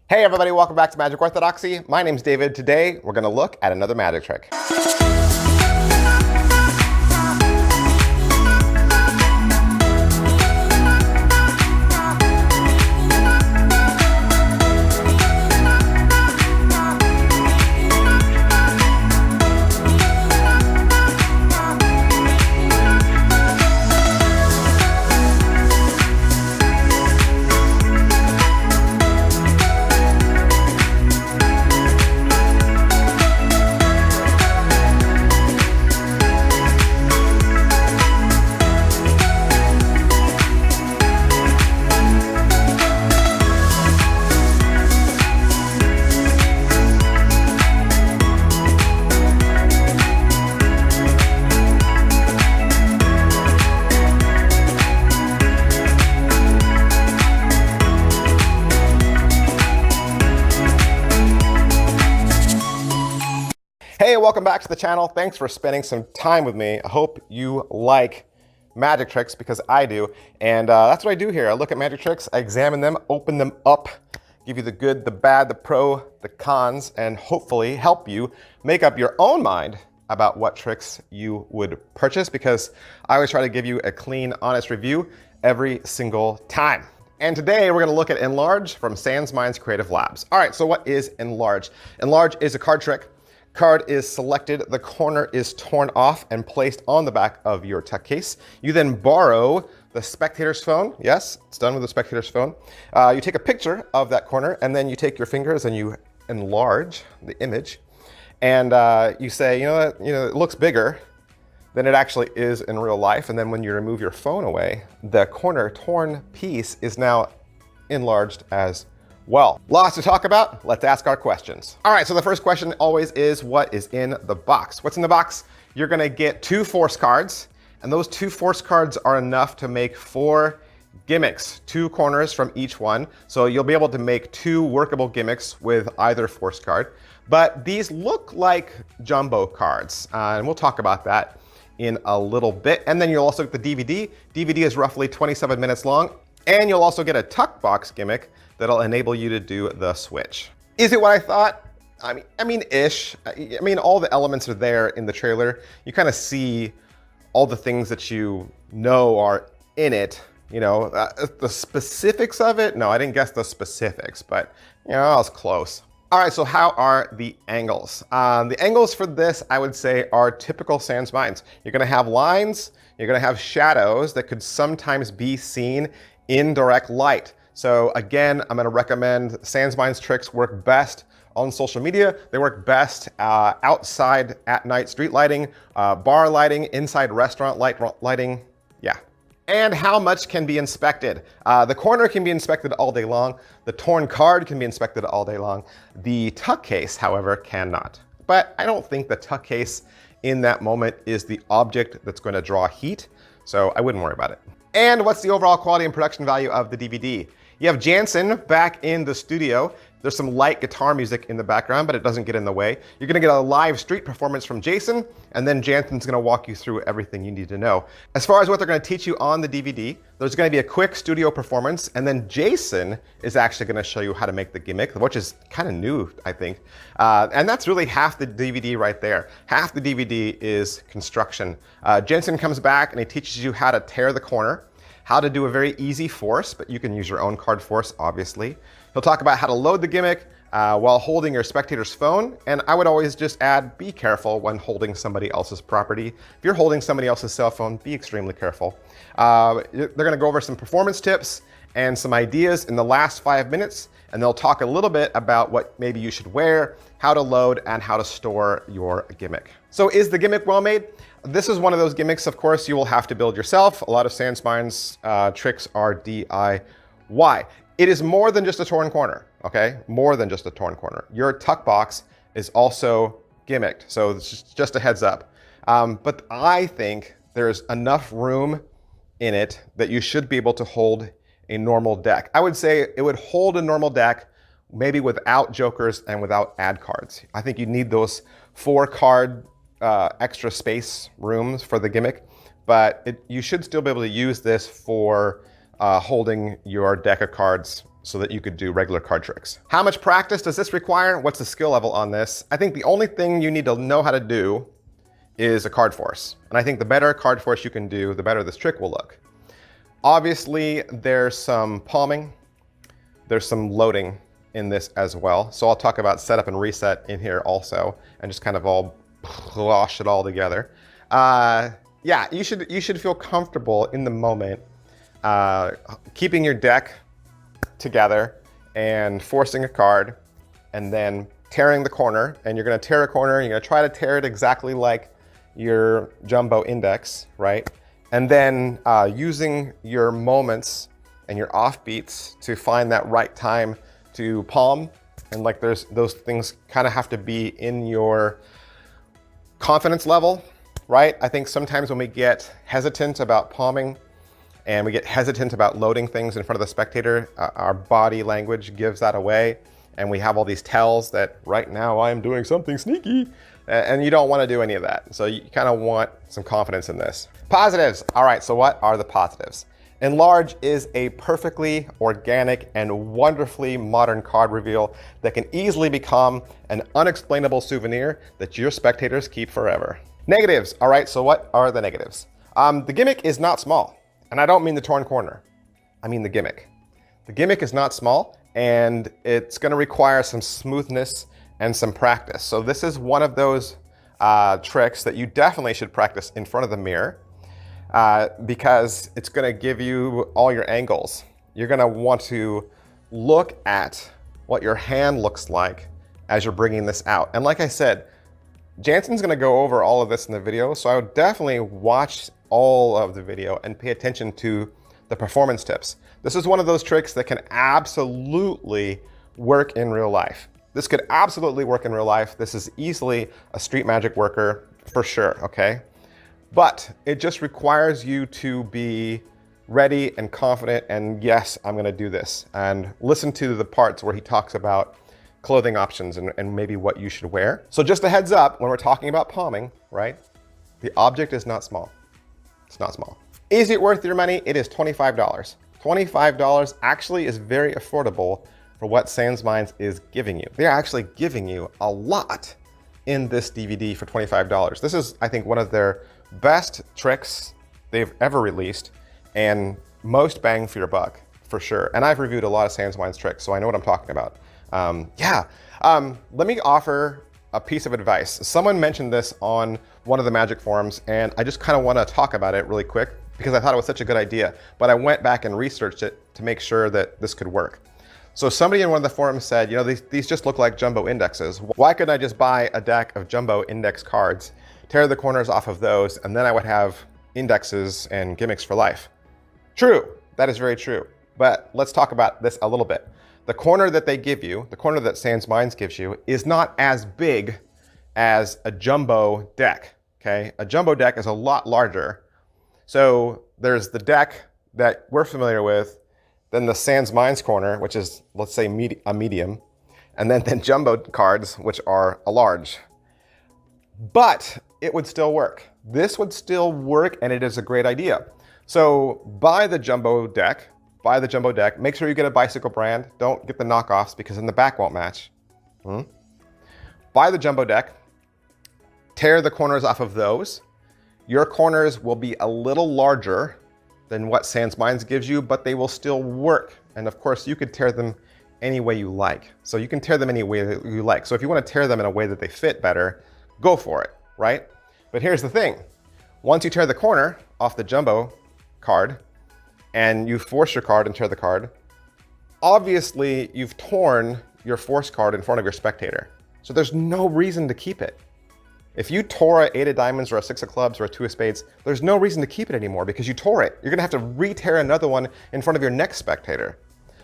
Hey everybody, welcome back to Magic Orthodoxy. My name's David. Today we're going to look at another magic trick. Hey, welcome back to the channel. Thanks for spending some time with me. I hope you like magic tricks because I do. And that's what I do here. I look at magic tricks, I examine them, open them up, give you the good, the bad, the pro, the cons, and hopefully help you make up your own mind about what tricks you would purchase, because I always try to give you a clean, honest review every single time. And today we're going to look at Enlarge from Sansminds Creative Labs. All right, so what is Enlarge? Enlarge is a card trick. Card is selected, the corner is torn off and placed on the back of your tuck case. You then borrow the spectator's phone. Yes, it's done with the spectator's phone. You take a picture of that corner, and then you take your fingers and you enlarge the image. And you say, it looks bigger than it actually is in real life. And then when you remove your phone away, the corner torn piece is now enlarged as well. Lots to talk about. Let's ask our questions. All right, so the first question always is, what is in the box? What's in the box? You're gonna get 2 force cards, and those 2 force cards are enough to make 4 gimmicks, 2 corners from each one. So you'll be able to make 2 workable gimmicks with either force card. But these look like jumbo cards, and we'll talk about that in a little bit. And then you'll also get the DVD. DVD is roughly 27 minutes long, and you'll also get a tuck box gimmick that'll enable you to do the switch. Is it what I thought? I mean, ish. I mean, all the elements are there in the trailer. You kind of see all the things that you know are in it. The specifics of it? No, I didn't guess the specifics, but I was close. All right, so how are the angles? The angles for this, I would say, are typical Sansminds. You're gonna have lines, you're gonna have shadows that could sometimes be seen in direct light. So again, I'm gonna recommend Sansminds tricks work best on social media. They work best outside at night street lighting, bar lighting, inside restaurant lighting, yeah. And how much can be inspected? The corner can be inspected all day long. The torn card can be inspected all day long. The tuck case, however, cannot. But I don't think the tuck case in that moment is the object that's gonna draw heat, so I wouldn't worry about it. And what's the overall quality and production value of the DVD? You have Jansen back in the studio. There's some light guitar music in the background, but it doesn't get in the way. You're gonna get a live street performance from Jason, and then Jansen's gonna walk you through everything you need to know. As far as what they're gonna teach you on the DVD, there's gonna be a quick studio performance, and then Jason is actually gonna show you how to make the gimmick, which is kind of new, I think. And that's really half the DVD right there. Half the DVD is construction. Jansen comes back and he teaches you how to tear the corner, how to do a very easy force, but you can use your own card force, obviously. He'll talk about how to load the gimmick while holding your spectator's phone. And I would always just add, be careful when holding somebody else's property. If you're holding somebody else's cell phone, be extremely careful. They're gonna go over some performance tips and some ideas in the last 5 minutes, and they'll talk a little bit about what maybe you should wear, how to load, and how to store your gimmick. So is the gimmick well made? This is one of those gimmicks, of course, you will have to build yourself. A lot of Sansminds tricks are DIY. It is more than just a torn corner, okay? More than just a torn corner. Your tuck box is also gimmicked, so it's just a heads up. But I think there's enough room in it that you should be able to hold a normal deck. I would say it would hold a normal deck, maybe without jokers and without ad cards. I think you need those 4 card extra space rooms for the gimmick, but you should still be able to use this for holding your deck of cards so that you could do regular card tricks. How much practice does this require? What's the skill level on this? I think the only thing you need to know how to do is a card force. And I think the better card force you can do, the better this trick will look. Obviously, there's some palming, there's some loading in this as well. So I'll talk about setup and reset in here also, and just kind of all wash it all together. Yeah, you should feel comfortable in the moment, keeping your deck together and forcing a card and then tearing the corner. And you're gonna tear a corner, you're gonna try to tear it exactly like your jumbo index, right? And then using your moments and your offbeats to find that right time to palm. And like those things kind of have to be in your confidence level, right? I think sometimes when we get hesitant about palming and we get hesitant about loading things in front of the spectator, our body language gives that away. And we have all these tells that right now I'm doing something sneaky, and you don't want to do any of that. So you kind of want some confidence in this. Positives. All right, so what are the positives? Enlarge is a perfectly organic and wonderfully modern card reveal that can easily become an unexplainable souvenir that your spectators keep forever. Negatives. All right, so what are the negatives? The gimmick is not small. And I don't mean the torn corner, I mean the gimmick. The gimmick is not small, and it's gonna require some smoothness and some practice. So this is one of those tricks that you definitely should practice in front of the mirror because it's gonna give you all your angles. You're gonna want to look at what your hand looks like as you're bringing this out. And like I said, Jansen's gonna go over all of this in the video, so I would definitely watch all of the video and pay attention to the performance tips. This is one of those tricks that can absolutely work in real life. This could absolutely work in real life. This is easily a street magic worker for sure, okay? But it just requires you to be ready and confident and yes, I'm gonna do this. And listen to the parts where he talks about clothing options and maybe what you should wear. So just a heads up, when we're talking about palming, right? The object is not small. It's not small. Is it worth your money? It is $25. $25 actually is very affordable for what Sansminds is giving you. They're actually giving you a lot in this DVD for $25. This is, I think, one of their best tricks they've ever released and most bang for your buck, for sure. And I've reviewed a lot of Sansminds tricks, so I know what I'm talking about. Let me offer a piece of advice. Someone mentioned this on one of the magic forums, and I just kind of want to talk about it really quick because I thought it was such a good idea, but I went back and researched it to make sure that this could work. So somebody in one of the forums said, you know, these just look like jumbo indexes. Why couldn't I just buy a deck of jumbo index cards, tear the corners off of those, and then I would have indexes and gimmicks for life? True, that is very true. But let's talk about this a little bit. The corner that they give you, the corner that Sansminds gives you, is not as big as a jumbo deck, okay? A jumbo deck is a lot larger. So there's the deck that we're familiar with, then the Sansminds corner, which is, let's say, a medium, and then jumbo cards, which are a large. But it would still work. This would still work, and it is a great idea. So buy the jumbo deck. Buy the jumbo deck. Make sure you get a bicycle brand. Don't get the knockoffs because then the back won't match. Buy the jumbo deck. Tear the corners off of those. Your corners will be a little larger than what Sansminds gives you, but they will still work. And of course, you could tear them any way you like. So you can tear them any way that you like. So if you want to tear them in a way that they fit better, go for it, right? But here's the thing. Once you tear the corner off the jumbo card, and you force your card and tear the card, obviously you've torn your force card in front of your spectator. So there's no reason to keep it. If you tore an 8 of diamonds or a 6 of clubs or a 2 of spades, there's no reason to keep it anymore because you tore it. You're gonna have to re-tear another one in front of your next spectator.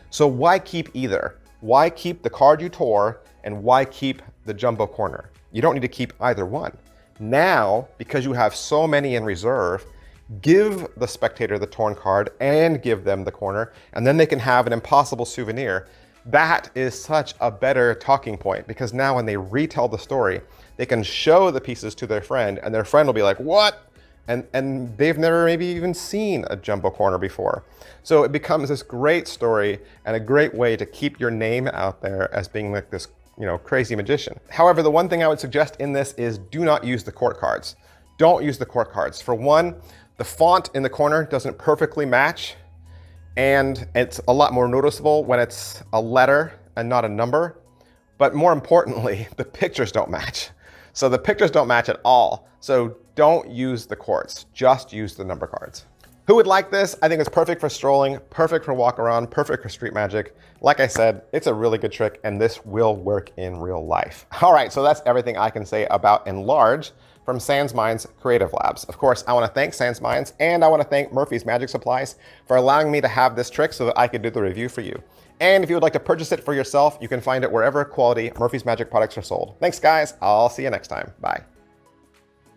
So why keep either? Why keep the card you tore and why keep the jumbo corner? You don't need to keep either one. Now, because you have so many in reserve, give the spectator the torn card and give them the corner, and then they can have an impossible souvenir. That is such a better talking point because now when they retell the story, they can show the pieces to their friend and their friend will be like, what? and they've never maybe even seen a jumbo corner before. So it becomes this great story and a great way to keep your name out there as being like this, crazy magician. However, the one thing I would suggest in this is do not use the court cards. Don't use the court cards. For one, the font in the corner doesn't perfectly match, and it's a lot more noticeable when it's a letter and not a number. But more importantly, the pictures don't match. So the pictures don't match at all. So don't use the courts, just use the number cards. Who would like this? I think it's perfect for strolling, perfect for walk around, perfect for street magic. Like I said, it's a really good trick and this will work in real life. All right, so that's everything I can say about Enlarge from Sansminds Creative Labs. Of course, I want to thank Sansminds and I want to thank Murphy's Magic Supplies for allowing me to have this trick so that I could do the review for you. And if you would like to purchase it for yourself, you can find it wherever quality Murphy's Magic products are sold. Thanks guys, I'll see you next time. Bye.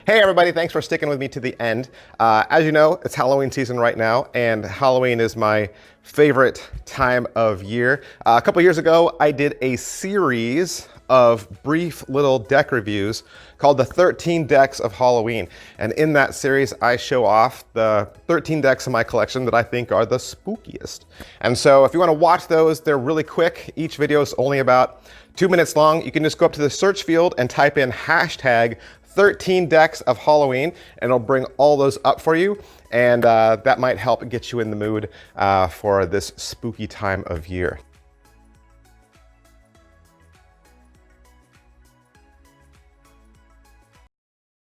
Hey everybody, thanks for sticking with me to the end. As you know, it's Halloween season right now, and Halloween is my favorite time of year. A couple years ago, I did a series of brief little deck reviews called the 13 decks of Halloween. And in that series, I show off the 13 decks in my collection that I think are the spookiest. And so if you want to watch those, they're really quick. Each video is only about 2 minutes long. You can just go up to the search field and type in hashtag 13 decks of Halloween, and it'll bring all those up for you. And that might help get you in the mood for this spooky time of year.